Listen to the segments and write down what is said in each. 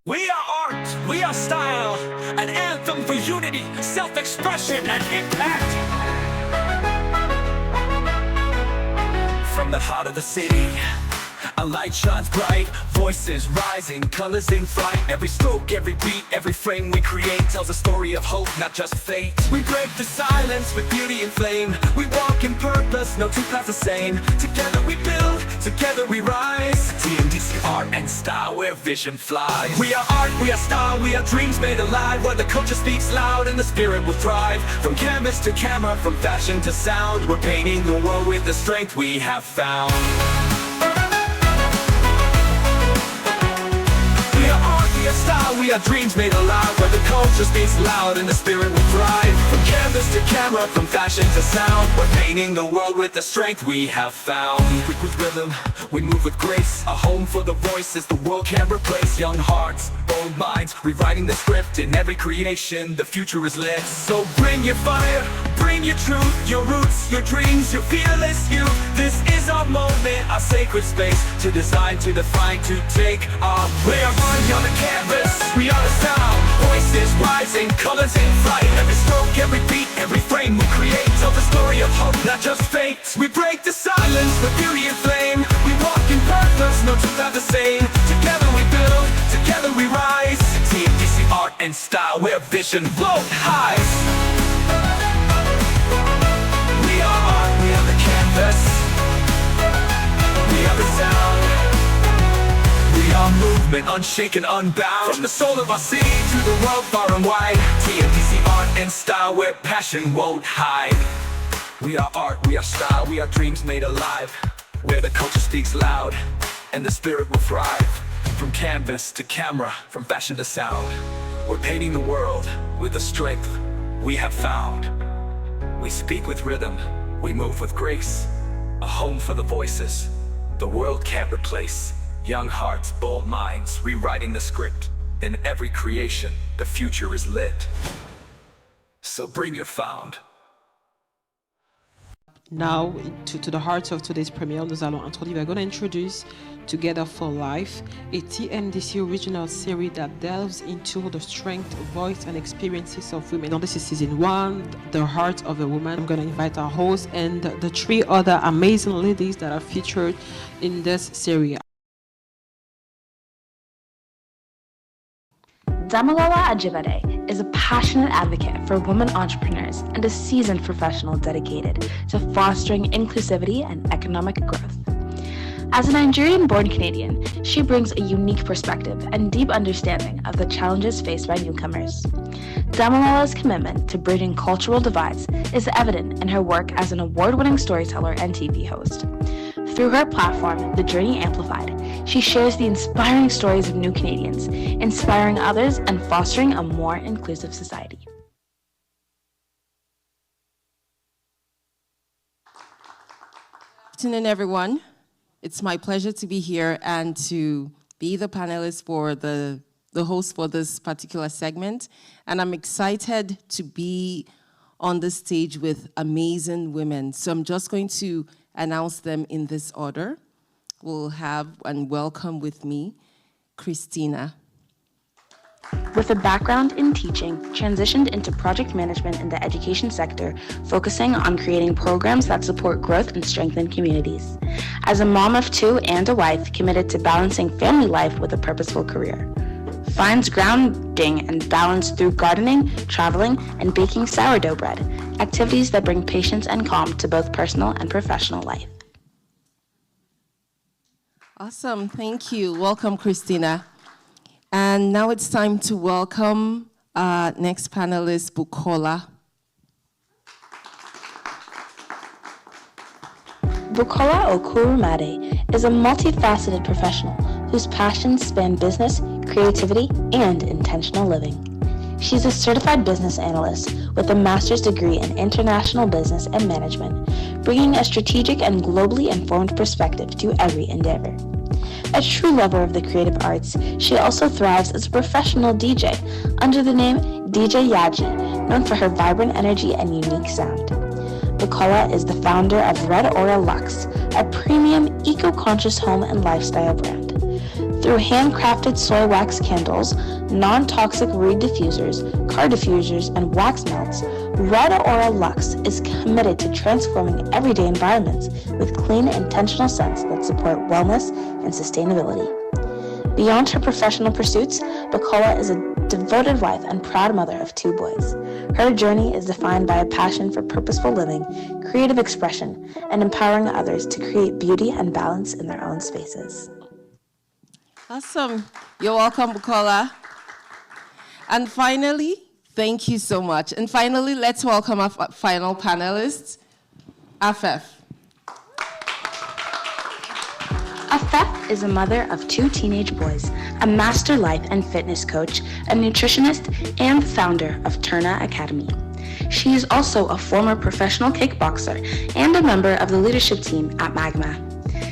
We are art, we are style, an anthem for unity, self-expression, and impact. From the heart of the city, a light shines bright, voices rising, colors in flight. Every stroke, every beat, every frame we create tells a story of hope, not just fate. We break the silence with beauty and flame. We walk in purpose, no two paths the same. Together we build, together we rise. TMDC Art and Style, where vision flies. We are art, we are style, we are dreams made alive. Where the culture speaks loud and the spirit will thrive. From canvas to camera, from fashion to sound, we're painting the world with the strength we have found. We are style, we are dreams made alive. Where the culture speaks loud and the spirit will thrive. From canvas to camera, from fashion to sound, we're painting the world with the strength we have found. Quick with rhythm, we move with grace. A home for the voices the world can't replace. Young hearts, bold minds, rewriting the script. In every creation, the future is lit. So bring your fire, bring your truth, your roots, your dreams, your fearless youth. This is our moment, our sacred space. To design, to define, to take our place. We are on the canvas, we are the sound. Voices rising, colors in flight. Every stroke, every beat, every frame we create tells the story of hope, not just fate. We break the silence with beauty and flame. We walk in purpose, no two are the same. Together we build, together we rise. TMDC Art and Style, where vision float highs. We are art, we are the canvas. We are the sound. We are movement, unshaken, unbound. From the soul of our city to the world far and wide. TMDC Art and Style, where passion won't hide. We are art, we are style, we are dreams made alive. Where the culture speaks loud and the spirit will thrive. From canvas to camera, from fashion to sound, we're painting the world with the strength we have found. We speak with rhythm, we move with grace. A home for the voices the world can't replace. Young hearts, bold minds, rewriting the script. In every creation, the future is lit. So bring your found. Now, to the heart of today's premiere, we're going to introduce Together for Life, a TMDC original series that delves into the strength, voice, and experiences of women. Now, this is season 1, The Heart of a Woman. I'm going to invite our host and the 3 other amazing ladies that are featured in this series. Damilola Ajibade is a passionate advocate for women entrepreneurs and a seasoned professional dedicated to fostering inclusivity and economic growth. As a Nigerian-born Canadian, she brings a unique perspective and deep understanding of the challenges faced by newcomers. Damilola's commitment to bridging cultural divides is evident in her work as an award-winning storyteller and TV host. Through her platform, The Journey Amplified, she shares the inspiring stories of new Canadians, inspiring others and fostering a more inclusive society. Good afternoon, everyone. It's my pleasure to be here and to be the panelist for the host for this particular segment. And I'm excited to be on the stage with amazing women. So I'm just going to announce them in this order. We'll have and welcome with me, Khrystyna. With a background in teaching, transitioned into project management in the education sector, focusing on creating programs that support growth and strengthen communities. As a mom of 2 and a wife committed to balancing family life with a purposeful career. Finds grounding and balance through gardening, traveling, and baking sourdough bread, activities that bring patience and calm to both personal and professional life. Awesome, thank you. Welcome, Khrystyna. And now it's time to welcome next panelist, Bukola. Bukola Okuromade is a multifaceted professional whose passions span business, creativity, and intentional living. She's a certified business analyst with a master's degree in international business and management, bringing a strategic and globally informed perspective to every endeavor. A true lover of the creative arts, she also thrives as a professional DJ under the name DJ Yaji, known for her vibrant energy and unique sound. Bukola is the founder of Red Aura Luxe, a premium eco-conscious home and lifestyle brand. through handcrafted soy wax candles, non-toxic reed diffusers, car diffusers, and wax melts, Red Aura Luxe is committed to transforming everyday environments with clean, intentional scents that support wellness and sustainability. Beyond her professional pursuits, Bukola is a devoted wife and proud mother of 2 boys. Her journey is defined by a passion for purposeful living, creative expression, and empowering others to create beauty and balance in their own spaces. Awesome. You're welcome, Bukola. And finally, thank you so much. And finally, let's welcome our final panelist, Afef. Afef is a mother of 2 teenage boys, a master life and fitness coach, a nutritionist, and founder of Turna Academy. She is also a former professional kickboxer and a member of the leadership team at Magma.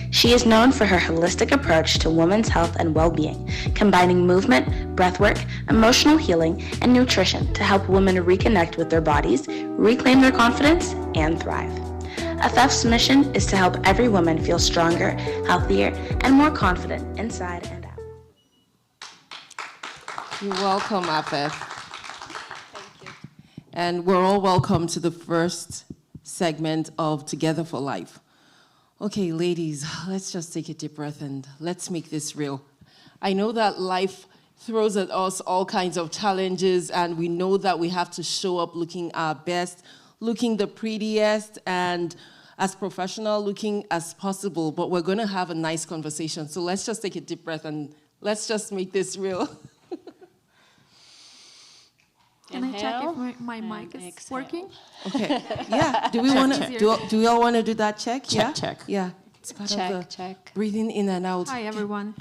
She is known for her holistic approach to women's health and well-being, combining movement, breathwork, emotional healing, and nutrition to help women reconnect with their bodies, reclaim their confidence, and thrive. Afef's mission is to help every woman feel stronger, healthier, and more confident inside and out. You're welcome, Afef. Thank you. And we're all welcome to the first segment of Together for Life. Okay, ladies, let's just take a deep breath and let's make this real. I know that life throws at us all kinds of challenges, and we know that we have to show up looking our best, looking the prettiest, and as professional looking as possible, but we're going to have a nice conversation. So let's just take a deep breath and let's just make this real. Can I check if my mic is working? Okay. Yeah. Do we want to? Do we all want to do that check? Check, check. Yeah. It's part of the Check. breathing in and out. Hi, everyone.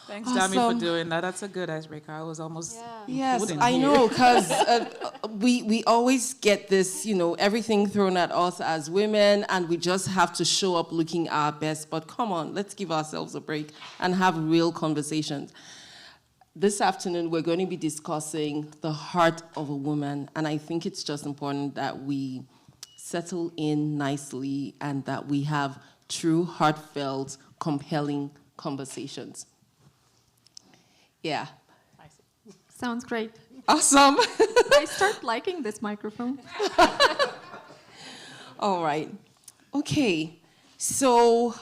Thanks, Dami, for doing that. That's a good icebreaker. I was almost Yes, wouldn't I hear. know, because we always get this, everything thrown at us as women, and we just have to show up looking our best. But come on, let's give ourselves a break and have real conversations. This afternoon, we're going to be discussing the heart of a woman, and I think it's just important that we settle in nicely and that we have true, heartfelt, compelling conversations. Yeah. Sounds great. Awesome. I start liking this microphone. All right. Okay. So,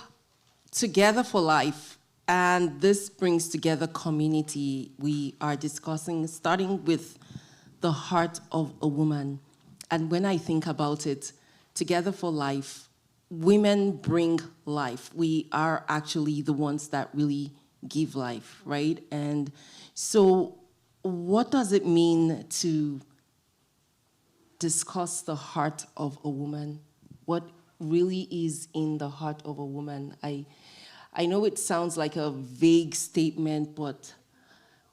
Together for Life, and this brings together community. We are discussing, starting with the heart of a woman. And when I think about it, Together for Life, women bring life. We are actually the ones that really give life, right? And so what does it mean to discuss the heart of a woman? What really is in the heart of a woman? I know it sounds like a vague statement, but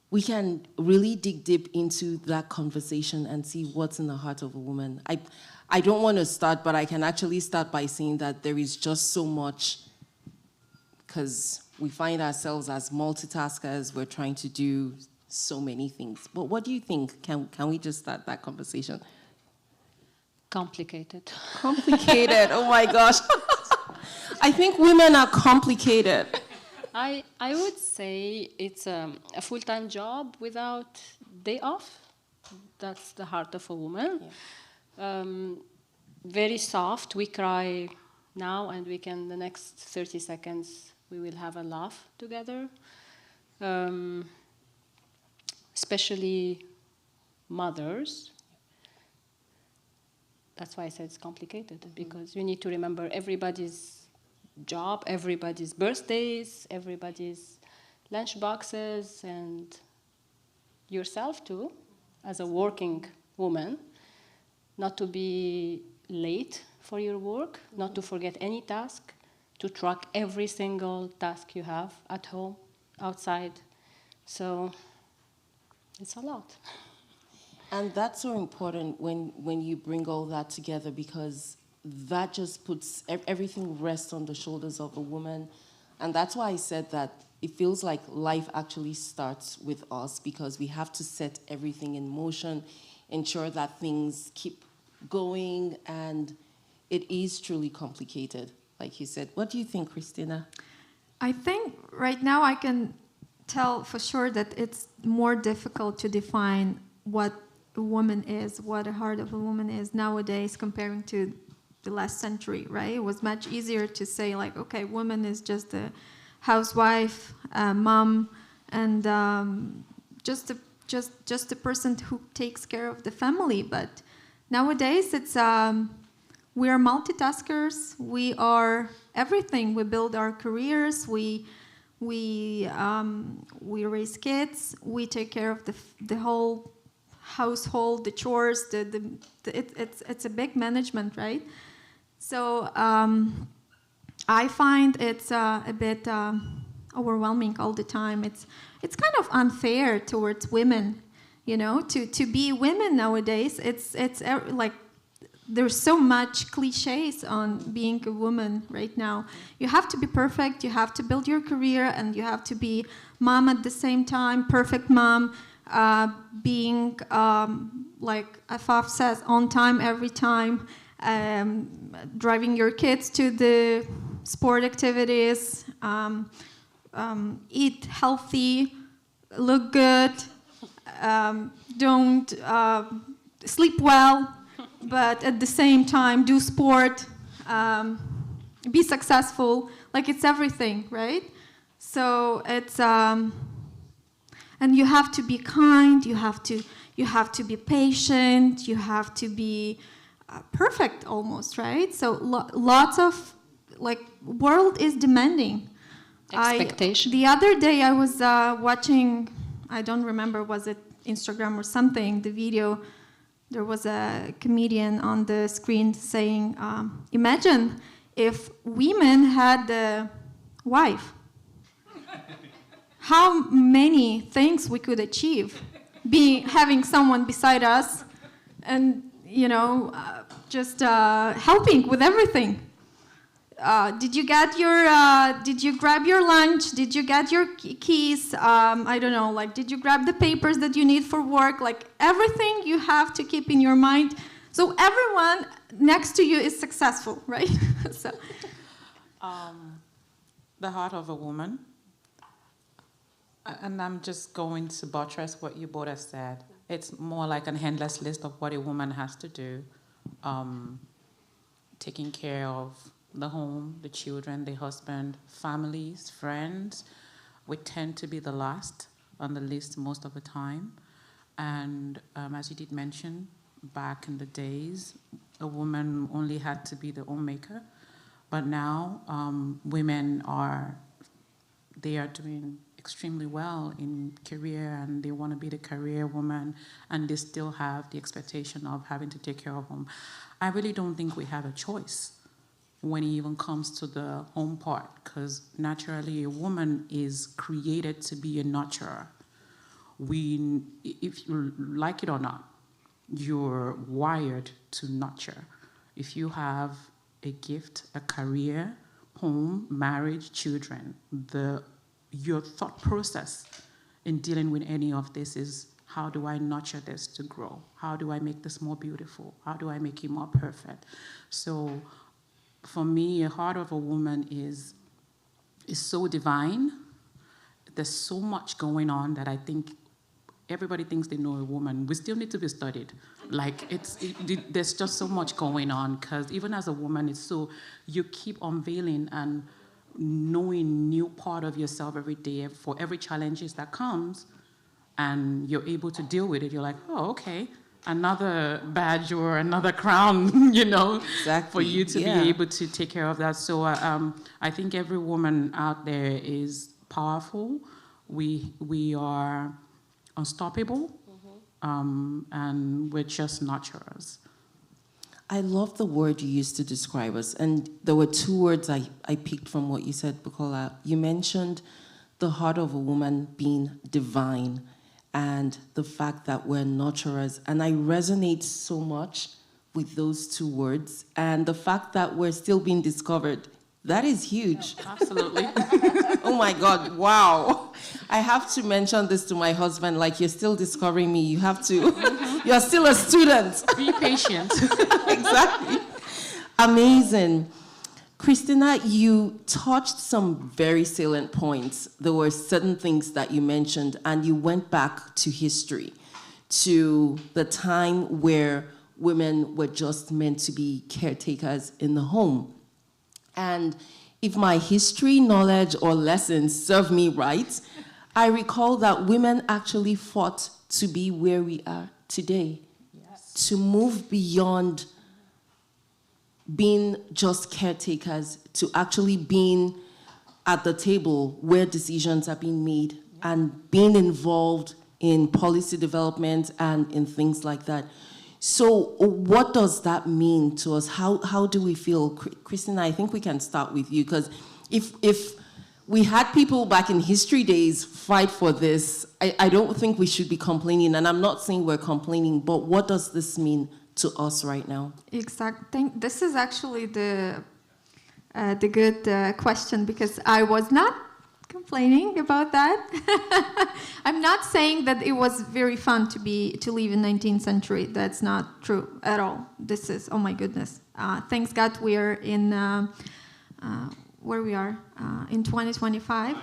we can really dig deep into that conversation and see what's in the heart of a woman. I don't want to start, but I can actually start by saying that there is just so much, because we find ourselves as multitaskers. We're trying to do so many things. But what do you think? Can we just start that conversation? Complicated. Complicated. Oh my gosh. I think women are complicated. I would say it's a full-time job without day off. That's the heart of a woman. Yeah. Very soft. We cry now, and we can, the next 30 seconds, we will have a laugh together. Especially mothers. That's why I said it's complicated, because you need to remember everybody's job, everybody's birthdays, everybody's lunch boxes, and yourself too, as a working woman, not to be late for your work, not to forget any task, to track every single task you have at home, outside. So it's a lot. And that's so important when you bring all that together, because that just puts everything rests on the shoulders of a woman. And that's why I said that it feels like life actually starts with us, because we have to set everything in motion, ensure that things keep going, and it is truly complicated, like you said. What do you think, Khrystyna? I think right now I can tell for sure that it's more difficult to define what a woman is, what a heart of a woman is nowadays comparing to the last century, right? It was much easier to say like, okay, woman is just a housewife, mom, and just a person who takes care of the family. But nowadays, it's we are multitaskers. We are everything. We build our careers. We raise kids. We take care of the whole household, the chores. It's a big management, right? So I find it's a bit overwhelming all the time. It's kind of unfair towards women, you know, to be women nowadays. It's like there's so much cliches on being a woman right now. You have to be perfect. You have to build your career, and you have to be mom at the same time. Perfect mom, being like Afaf says, on time every time. Driving your kids to the sport activities, eat healthy, look good, don't sleep well, but at the same time do sport, be successful. Like it's everything, right? So it's and you have to be kind. You have to be patient. You have to be perfect almost, right? So lots of, like, world is demanding. Expectation. The other day I was watching, I don't remember, was it Instagram or something, the video, there was a comedian on the screen saying, imagine if women had a wife, how many things we could achieve, having someone beside us and, you know, just helping with everything. Did you grab your lunch? Did you get your keys? I don't know, like, did you grab the papers that you need for work? Like, everything you have to keep in your mind. So everyone next to you is successful, right? So, the heart of a woman. And I'm just going to buttress what you both have said. It's more like an endless list of what a woman has to do. Taking care of the home, the children, the husband, families, friends. We tend to be the last on the list most of the time. And as you did mention, back in the days, a woman only had to be the homemaker. But now women are doing extremely well in career, and they want to be the career woman, and they still have the expectation of having to take care of them. I really don't think we have a choice when it even comes to the home part, because naturally a woman is created to be a nurturer. If you like it or not, you're wired to nurture. If you have a gift, a career, home, marriage, children, your thought process in dealing with any of this is, how do I nurture this to grow? How do I make this more beautiful? How do I make it more perfect? So for me, a heart of a woman is so divine. There's so much going on that I think everybody thinks they know a woman. We still need to be studied. Like, there's just so much going on, because even as a woman, you keep unveiling and knowing new part of yourself every day for every challenges that comes, and you're able to deal with it. You're like, oh, okay, another badge or another crown, you know, exactly, for you to be able to take care of that. So I think every woman out there is powerful. We are unstoppable, and we're just nurturers. I love the word you used to describe us, and there were two words I picked from what you said, Bukola. You mentioned the heart of a woman being divine, and the fact that we're nurturers, and I resonate so much with those two words, and the fact that we're still being discovered. That is huge. Absolutely. Oh my God, wow. I have to mention this to my husband, like, you're still discovering me. You have to, you're still a student. Be patient. Exactly. Amazing. Khrystyna, you touched some very salient points. There were certain things that you mentioned, and you went back to history, to the time where women were just meant to be caretakers in the home. And if my history, knowledge, or lessons serve me right, I recall that women actually fought to be where we are today, to move beyond being just caretakers to actually being at the table where decisions are being made and being involved in policy development and in things like that. So what does that mean to us? How do we feel? Khrystyna, I think we can start with you, because if we had people back in history days fight for this, I don't think we should be complaining. And I'm not saying we're complaining, but what does this mean to us right now? Exactly. This is actually the good question, because I was not complaining about that. I'm not saying that it was very fun to live in 19th century. That's not true at all. This is, oh my goodness. Thanks God we're in where we are in 2025.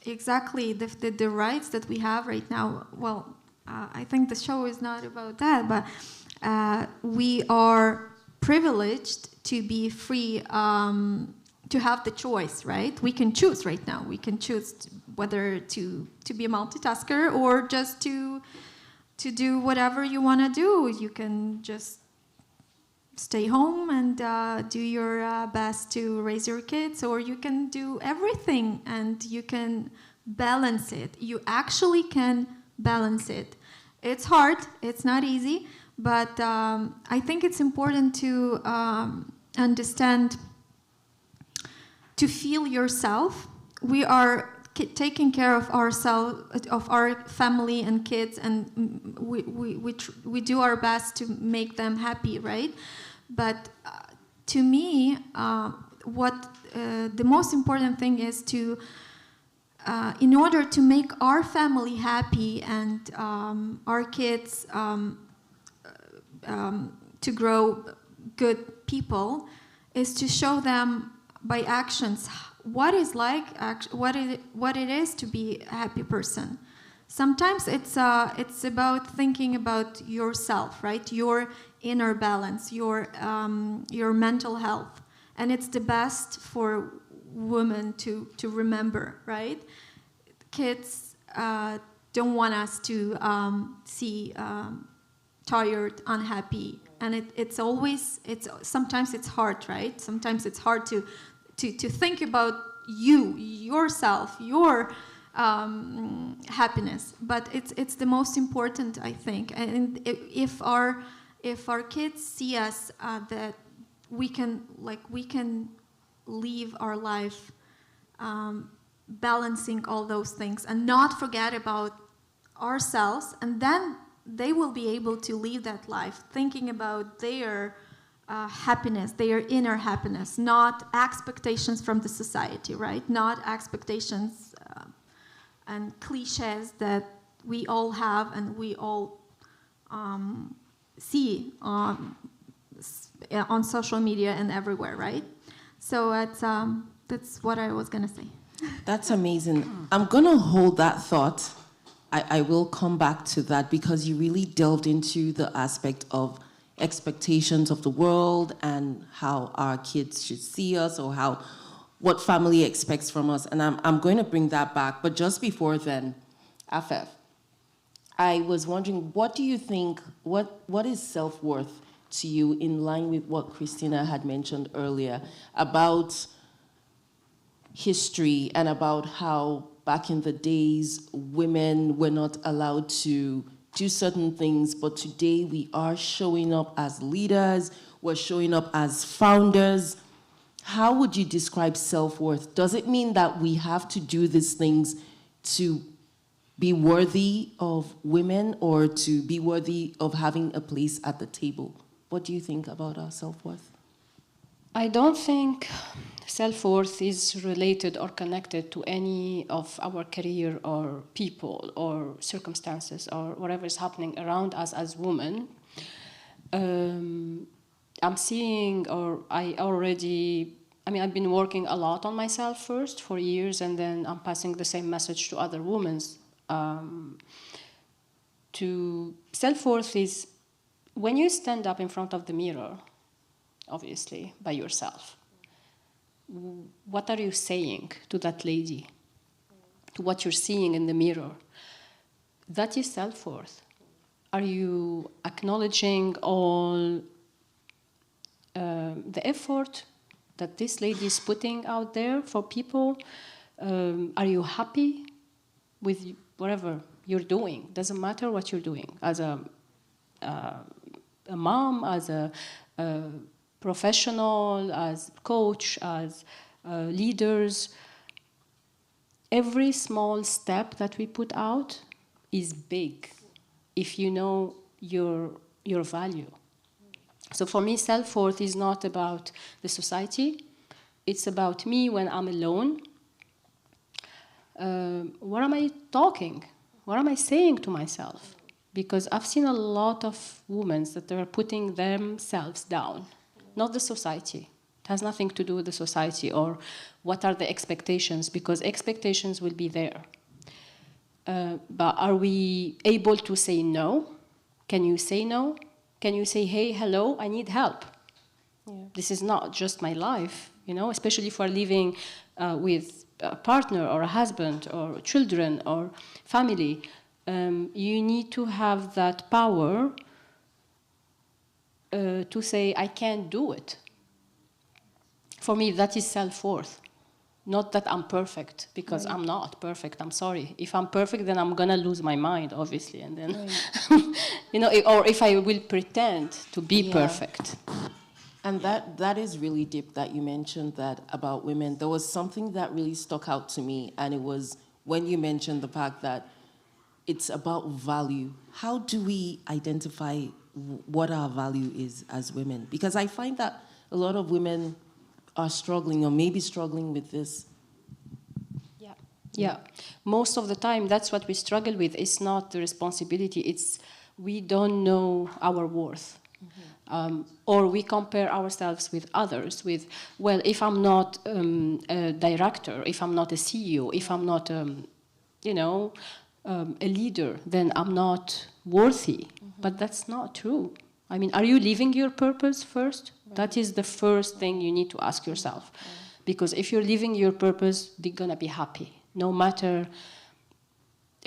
Exactly the rights that we have right now. Well, I think the show is not about that, but we are privileged to be free, to have the choice, right? We can choose right now. We can choose whether to be a multitasker or just to do whatever you want to do. You can just stay home and do your best to raise your kids, or you can do everything and you can balance it. You actually can balance it. It's hard, it's not easy, but I think it's important to understand, to feel yourself. We are taking care of ourselves, of our family and kids, and we do our best to make them happy, right? But to me, what the most important thing is to, in order to make our family happy and our kids to grow good people, is to show them by actions what it is to be a happy person. Sometimes it's about thinking about yourself, right? Your inner balance, your mental health, and it's the best for women to remember, right? Kids don't want us to see tired, unhappy, and sometimes it's hard, right? Sometimes it's hard to think about yourself, your happiness, but it's the most important, I think. And if our kids see us, that we can live our life balancing all those things and not forget about ourselves, and then they will be able to live that life thinking about their happiness, their inner happiness, not expectations from the society, right? Not expectations and cliches that we all have and we all see on social media and everywhere, right? So that's what I was gonna say. That's amazing. I'm gonna hold that thought. I will come back to that, because you really delved into the aspect of expectations of the world and how our kids should see us, or what family expects from us. And I'm going to bring that back. But just before then, Afef, I was wondering, what do you think, what is self-worth to you, in line with what Khrystyna had mentioned earlier about history and about how back in the days women were not allowed to do certain things, but today we are showing up as leaders, we're showing up as founders. How would you describe self-worth? Does it mean that we have to do these things to be worthy of women, or to be worthy of having a place at the table? What do you think about our self-worth? I don't think self-worth is related or connected to any of our career or people or circumstances or whatever is happening around us as women. I'm seeing, or I've been working a lot on myself first for years, and then I'm passing the same message to other women. To self-worth is when you stand up in front of the mirror, obviously, by yourself. What are you saying to that lady? To what you're seeing in the mirror? That is self-worth. Are you acknowledging all the effort that this lady is putting out there for people? Are you happy with whatever you're doing? Doesn't matter what you're doing. As a mom, as a professional, as coach, as leaders, every small step that we put out is big if you know your value. So for me, self-worth is not about the society. It's about me when I'm alone. What am I talking? What am I saying to myself? Because I've seen a lot of women that are putting themselves down, not the society. It has nothing to do with the society or what are the expectations, because expectations will be there. But are we able to say no? Can you say no? Can you say, hey, hello, I need help? Yeah. This is not just my life, especially if we're living with a partner or a husband or children or family. You need to have that power to say, I can't do it. For me, that is self-worth. Not that I'm perfect, because I'm not perfect, I'm sorry. If I'm perfect, then I'm gonna lose my mind, obviously, and then, or if I will pretend to be perfect. And that is really deep that you mentioned that about women. There was something that really stuck out to me, and it was when you mentioned the fact that it's about value. How do we identify what our value is as women? Because I find that a lot of women are struggling or maybe struggling with this. Yeah. Most of the time, that's what we struggle with. It's not the responsibility. It's we don't know our worth. Mm-hmm. Or we compare ourselves with others with, well, if I'm not a director, if I'm not a CEO, if I'm not, a leader, then I'm not worthy. Mm-hmm. But that's not true. I mean, are you living your purpose first? Right. That is the first thing you need to ask yourself. Right. Because if you're living your purpose, you're going to be happy, no matter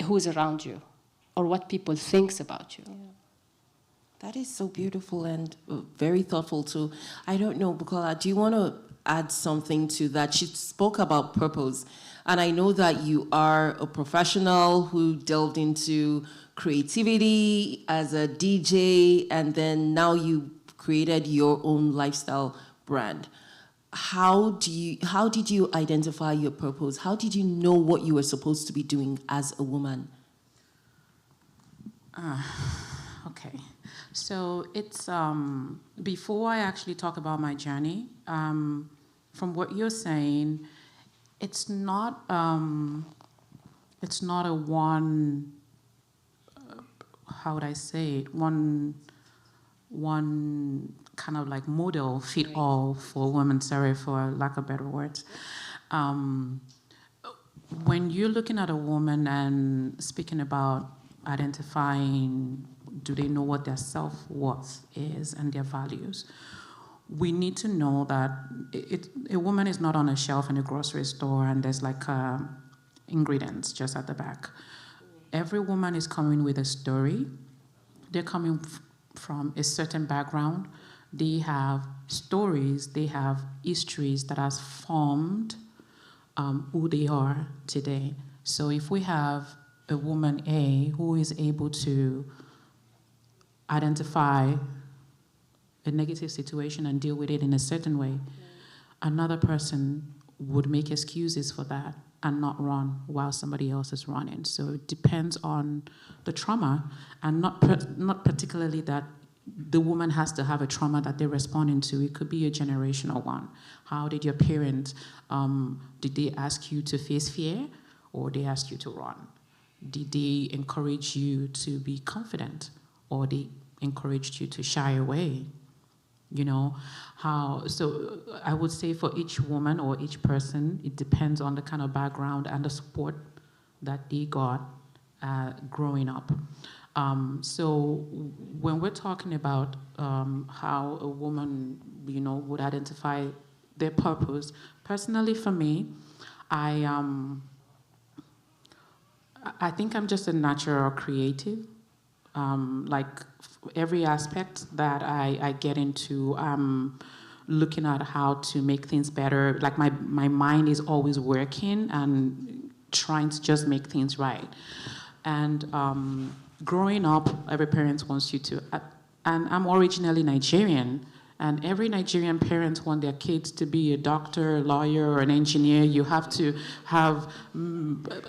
who's around you or what people think about you. Yeah. That is so beautiful and very thoughtful too. I don't know, Bukola, do you want to add something to that? She spoke about purpose, and I know that you are a professional who delved into creativity as a DJ, and then now you created your own lifestyle brand. How did you identify your purpose? How did you know what you were supposed to be doing as a woman? Okay. So it's, before I actually talk about my journey, from what you're saying, it's not a one, how would I say it, one kind of like model fit all for women, sorry for lack of better words. When you're looking at a woman and speaking about identifying, do they know what their self-worth is and their values? We need to know that a woman is not on a shelf in a grocery store and there's like ingredients just at the back. Every woman is coming with a story. They're coming from a certain background. They have stories, they have histories that has formed who they are today. So if we have a woman A who is able to identify a negative situation and deal with it in a certain way, another person would make excuses for that and not run while somebody else is running. So it depends on the trauma, and not particularly that the woman has to have a trauma that they're responding to. It could be a generational one. How did your parents, did they ask you to face fear, or they asked you to run? Did they encourage you to be confident, or they encouraged you to shy away? You know, so I would say for each woman or each person, it depends on the kind of background and the support that they got growing up. So when we're talking about how a woman, would identify their purpose, personally for me, I think I'm just a natural creative. Every aspect that I get into, looking at how to make things better. Like my mind is always working and trying to just make things right. And growing up, every parent wants you to, and I'm originally Nigerian, and every Nigerian parent wants their kids to be a doctor, a lawyer, or an engineer. You have to have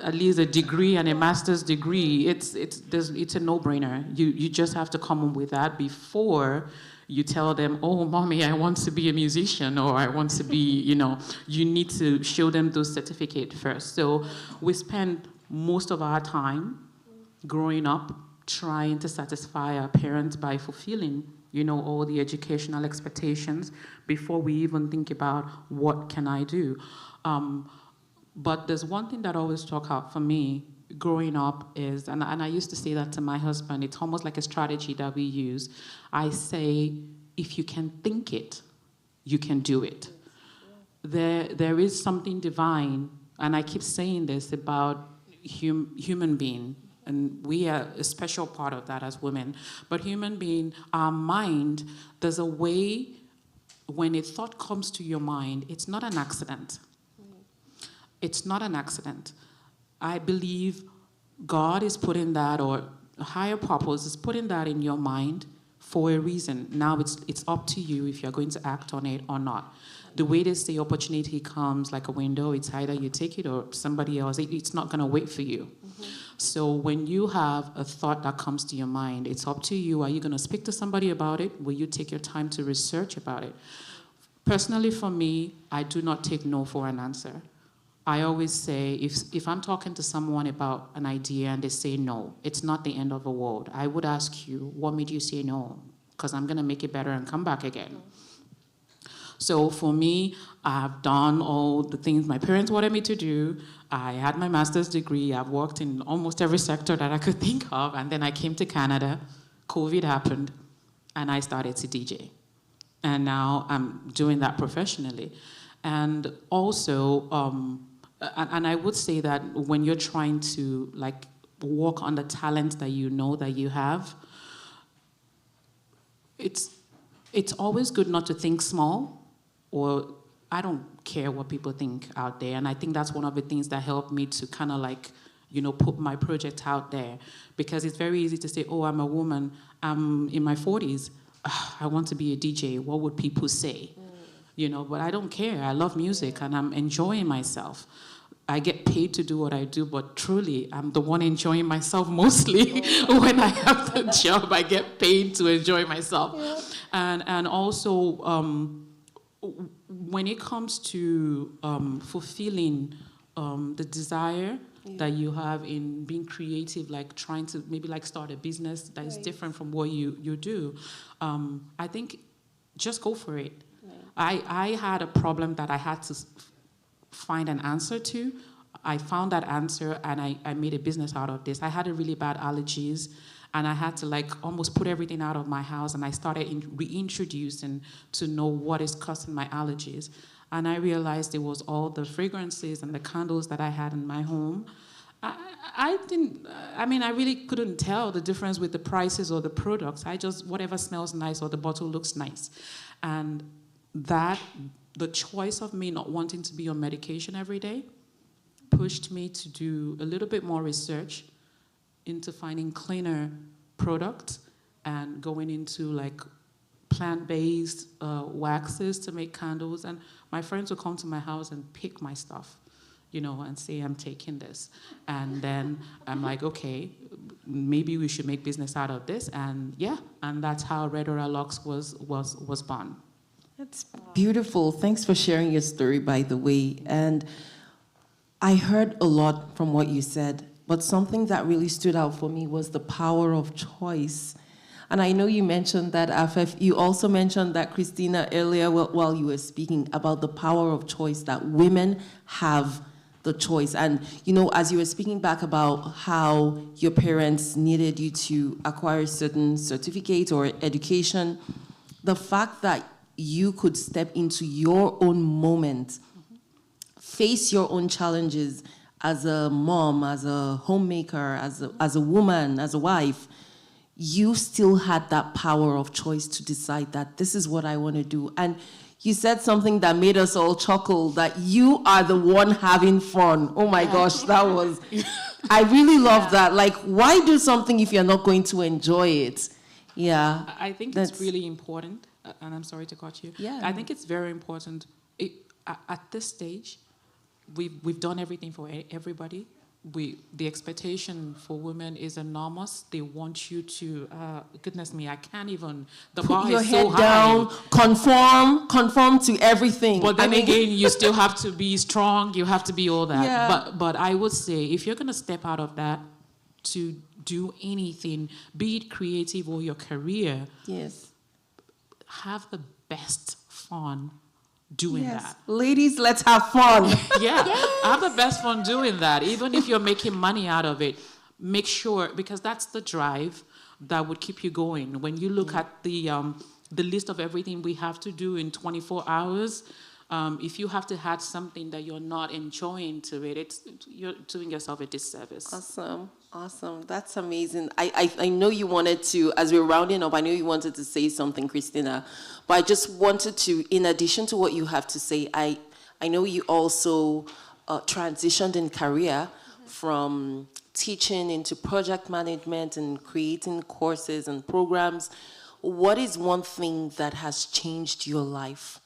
at least a degree and a master's degree. It's a no-brainer. You just have to come up with that before you tell them, oh, mommy, I want to be a musician, or I want to be, you need to show them those certificates first. So we spend most of our time growing up trying to satisfy our parents by fulfilling all the educational expectations before we even think about what can I do. But there's one thing that always struck out for me growing up is, and I used to say that to my husband, it's almost like a strategy that we use. I say, if you can think it, you can do it. There is something divine, and I keep saying this about human being. And we are a special part of that as women. But human being, our mind, there's a way when a thought comes to your mind, it's not an accident. It's not an accident. I believe God is putting that, or a higher purpose is putting that in your mind for a reason. Now it's up to you if you're going to act on it or not. The way they say opportunity comes like a window, it's either you take it or somebody else. It's not going to wait for you. Mm-hmm. So when you have a thought that comes to your mind, it's up to you. Are you going to speak to somebody about it? Will you take your time to research about it? Personally, for me, I do not take no for an answer. I always say, if I'm talking to someone about an idea and they say no, it's not the end of the world. I would ask you, what made you say no? Because I'm going to make it better and come back again. Mm-hmm. So for me, I've done all the things my parents wanted me to do. I had my master's degree. I've worked in almost every sector that I could think of. And then I came to Canada. COVID happened, and I started to DJ. And now I'm doing that professionally. And also, and I would say that when you're trying to work on the talent that you know that you have, it's always good not to think small. Or I don't care what people think out there. And I think that's one of the things that helped me to kind of put my project out there. Because it's very easy to say, oh, I'm a woman, I'm in my 40s, I want to be a DJ, what would people say? But I don't care, I love music and I'm enjoying myself. I get paid to do what I do, but truly, I'm the one enjoying myself mostly. When I have the job, I get paid to enjoy myself. Yeah. And also, when it comes to fulfilling the desire that you have in being creative, like trying to maybe start a business that is different from what you do, I think just go for it. Right. I had a problem that I had to find an answer to. I found that answer and I made a business out of this. I had a really bad allergies. And I had to almost put everything out of my house, and I started reintroducing to know what is causing my allergies. And I realized it was all the fragrances and the candles that I had in my home. I really couldn't tell the difference with the prices or the products. Whatever smells nice or the bottle looks nice. And the choice of me not wanting to be on medication every day pushed me to do a little bit more research into finding cleaner products and going into plant-based waxes to make candles. And my friends would come to my house and pick my stuff, and say, I'm taking this. And then I'm like, okay, maybe we should make business out of this. And and that's how Relatable was born. That's beautiful. Thanks for sharing your story, by the way. And I heard a lot from what you said. But something that really stood out for me was the power of choice. And I know you mentioned that, Afef. You also mentioned that, Khrystyna, earlier while you were speaking about the power of choice, that women have the choice. And, you know, as you were speaking back about how your parents needed you to acquire certain certificates or education, the fact that you could step into your own moment, face your own challenges as a mom, as a homemaker, as a woman, as a wife, you still had that power of choice to decide that this is what I want to do. And you said something that made us all chuckle, that you are the one having fun. Oh my gosh, that was, I really love that. Like, why do something if you're not going to enjoy it? Yeah. I think it's really important, and I'm sorry to cut you. Yeah. I think it's very important. At this stage, we've done everything for everybody. The expectation for women is enormous. They want you to, goodness me, I can't even, the bar Put your is head so high. down, conform to everything. But then again, you still have to be strong, you have to be all that. Yeah. But I would say, if you're gonna step out of that to do anything, be it creative or your career, yes, have the best fun doing that. Ladies, let's have fun. Yeah, have the best fun doing that. Even if you're making money out of it, make sure, because that's the drive that would keep you going. When you look at the list of everything we have to do in 24 hours, if you have to add something that you're not enjoying to it, you're doing yourself a disservice. Awesome. That's amazing. I know you wanted to, as we're rounding up, I know you wanted to say something, Khrystyna, but I just wanted to, in addition to what you have to say, I know you also transitioned in career from teaching into project management and creating courses and programs. What is one thing that has changed your life?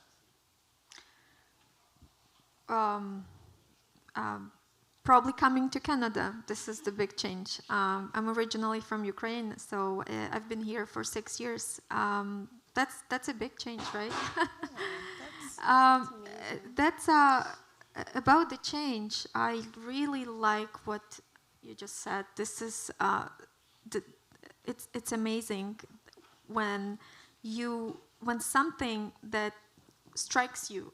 Probably coming to Canada. This is the big change. I'm originally from Ukraine, so I've been here for 6 years. That's a big change, right? That's about the change. I really like what you just said. This is it's amazing when something that strikes you.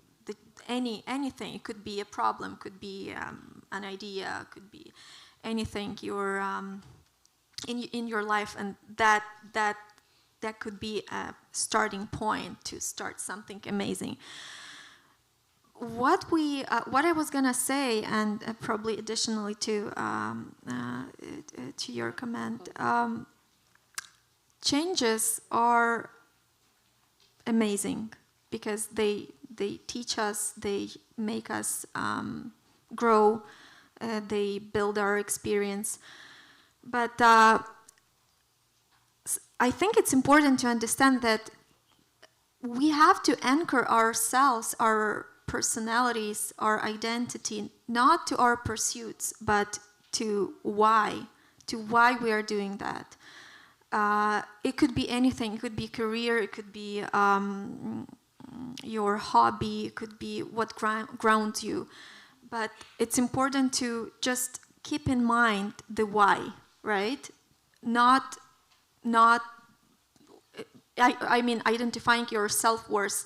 Anything, it could be a problem, could be an idea, could be anything you're in your life, and that could be a starting point to start something amazing. What I was gonna say, and probably additionally to your comment, changes are amazing because they teach us, they make us grow, they build our experience. But I think it's important to understand that we have to anchor ourselves, our personalities, our identity, not to our pursuits, but to why we are doing that. It could be anything. It could be career, it could be your hobby, it could be what grounds you. But it's important to just keep in mind the why, right? I mean, identifying your self-worth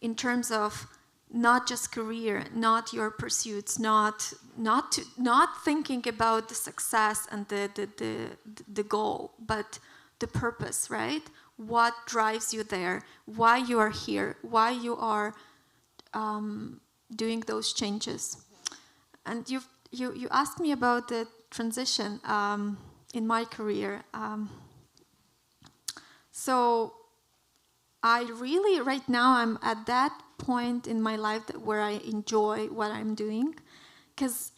in terms of not just career, not your pursuits, not thinking about the success and the goal, but the purpose, right? What drives you there? Why you are here? Why you are doing those changes? And you asked me about the transition in my career. So I really, right now, I'm at that point in my life where I enjoy what I'm doing, because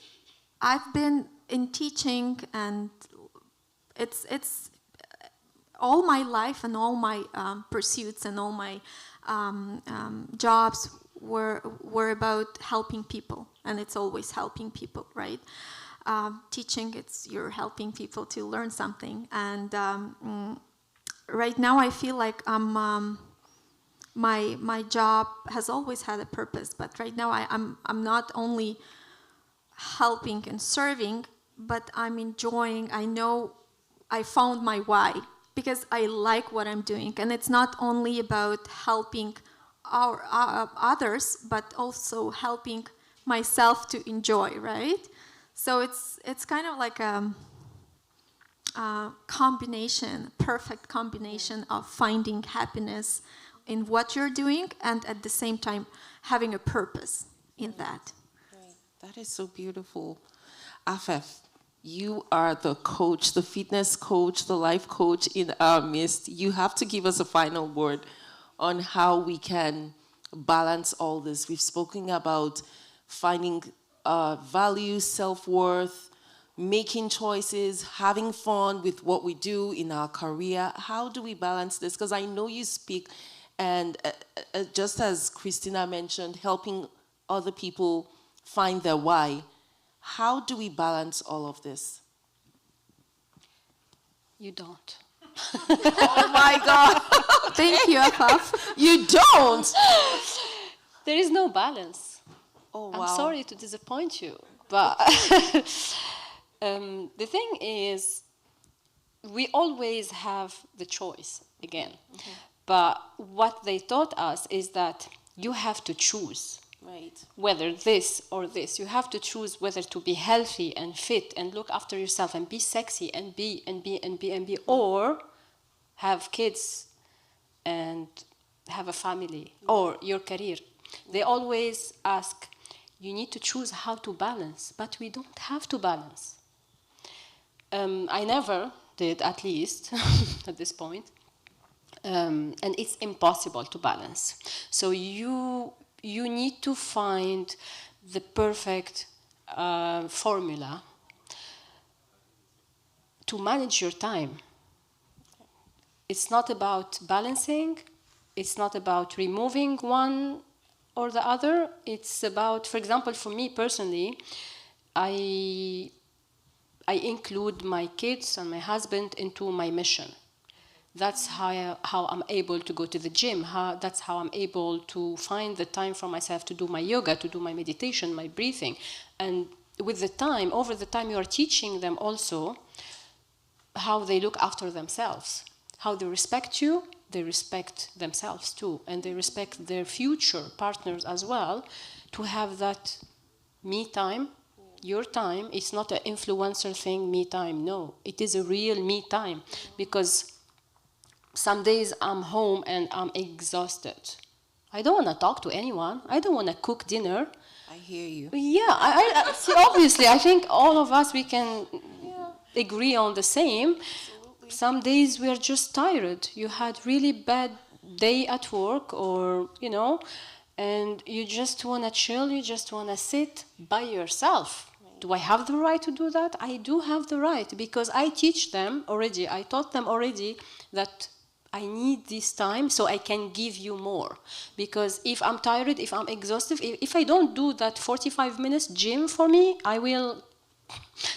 I've been in teaching, and it's all my life and all my pursuits and all my jobs were about helping people, and it's always helping people, right? Teaching, you're helping people to learn something, and right now I feel like my job has always had a purpose, but right now I'm not only helping and serving, but I'm enjoying. I know I found my why, because I like what I'm doing. And it's not only about helping our others, but also helping myself to enjoy, right? So it's kind of like a combination, perfect combination of finding happiness in what you're doing and at the same time having a purpose in that. Right. That is so beautiful. Afef, you are the coach, the fitness coach, the life coach in our midst. You have to give us a final word on how we can balance all this. We've spoken about finding value, self-worth, making choices, having fun with what we do in our career. How do we balance this? Because I know you speak, and just as Khrystyna mentioned, helping other people find their why. How do we balance all of this? You don't. Oh my God. Thank you, Afaf. You don't? There is no balance. Oh, wow. I'm sorry to disappoint you, but the thing is, we always have the choice again. Mm-hmm. But what they taught us is that you have to choose. Right. Whether this or this. You have to choose whether to be healthy and fit and look after yourself and be sexy and be, or have kids and have a family, or your career. They always ask, you need to choose how to balance, but we don't have to balance. I never did, at least, at this point. And it's impossible to balance. So you need to find the perfect formula to manage your time. It's not about balancing. It's not about removing one or the other. It's about, for example, for me personally, I include my kids and my husband into my mission. That's how I'm able to go to the gym. That's how I'm able to find the time for myself to do my yoga, to do my meditation, my breathing. And with the time, over the time, you are teaching them also how they look after themselves, how they respect you, they respect themselves too, and they respect their future partners as well, to have that me time, your time. It's not an influencer thing, me time. No, it is a real me time, because some days I'm home and I'm exhausted. I don't want to talk to anyone. I don't want to cook dinner. I hear you. Yeah, I see, obviously, I think all of us, we can agree on the same. Absolutely. Some days we're just tired. You had really bad day at work, or, and you just want to chill, you just want to sit by yourself. Do I have the right to do that? I do have the right, because I teach them already, I taught them already that I need this time so I can give you more. Because if I'm tired, if I'm exhausted, if I don't do that 45 minutes gym for me, I will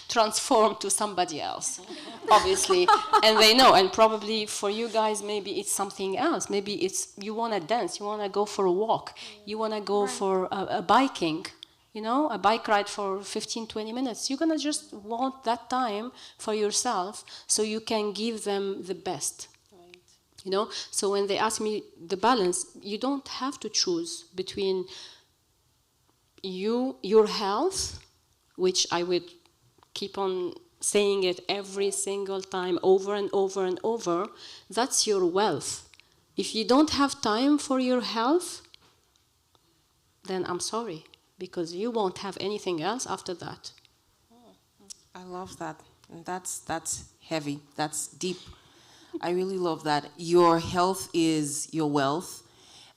transform to somebody else, obviously. And they know, and probably for you guys, maybe it's something else. Maybe it's you want to dance, you want to go for a walk, you want to go for a biking, a bike ride for 15, 20 minutes. You're going to just want that time for yourself so you can give them the best. So when they ask me the balance, you don't have to choose between your health, which I would keep on saying it every single time, over and over and over. That's your wealth. If you don't have time for your health, then I'm sorry, because you won't have anything else after that. I love that. And that's heavy. That's deep. I really love that. Your health is your wealth.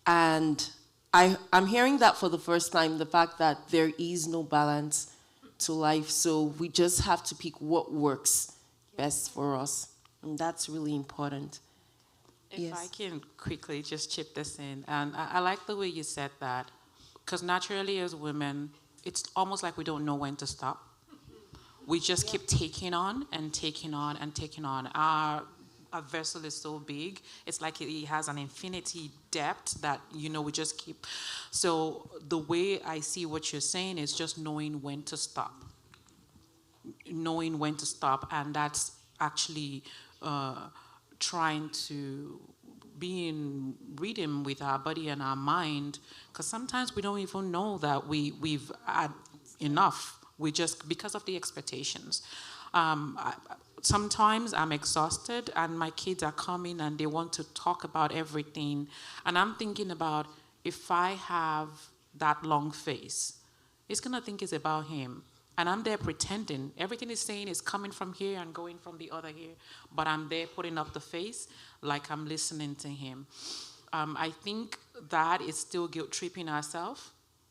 And I'm hearing that for the first time, the fact that there is no balance to life. So we just have to pick what works best for us. And that's really important. If I can quickly just chip this in. And I like the way you said that, because naturally as women, it's almost like we don't know when to stop. We just keep taking on and taking on and taking on. Our vessel is so big, it's like it has an infinity depth that, we just keep. So the way I see what you're saying is just knowing when to stop. Knowing when to stop, and that's actually trying to be in rhythm with our body and our mind, because sometimes we don't even know that we've had enough. We just, because of the expectations. Sometimes I'm exhausted and my kids are coming and they want to talk about everything. And I'm thinking about, if I have that long face, he's gonna think it's about him. And I'm there pretending. Everything he's saying is coming from here and going from the other here. But I'm there putting up the face like I'm listening to him. I think that is still guilt-tripping ourselves,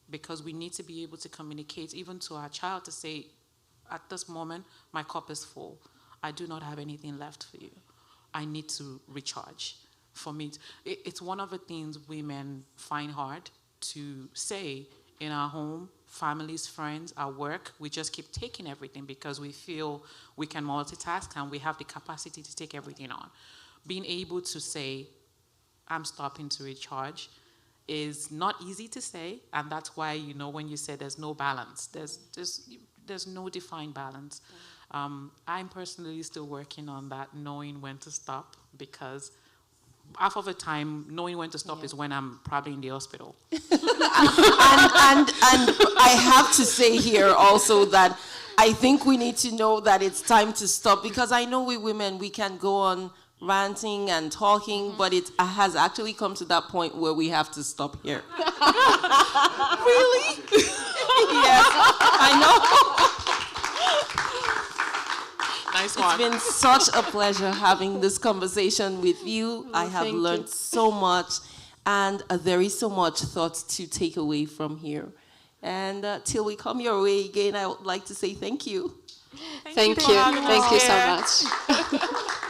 because we need to be able to communicate even to our child to say, at this moment, my cup is full. I do not have anything left for you. I need to recharge. For me, it's one of the things women find hard to say in our home, families, friends, our work. We just keep taking everything because we feel we can multitask and we have the capacity to take everything on. Being able to say, I'm stopping to recharge, is not easy to say, and that's why, you know, when you say there's no balance, there's no defined balance. I'm personally still working on that, knowing when to stop, because half of the time, knowing when to stop is when I'm probably in the hospital. and I have to say here also that I think we need to know that it's time to stop, because I know we women, we can go on ranting and talking, but it has actually come to that point where we have to stop here. Really? Yes, I know. Nice one. It's been such a pleasure having this conversation with you. I have learned so much, and there is so much thought to take away from here. And till we come your way again, I would like to say thank you. Thank you. Thank you so much.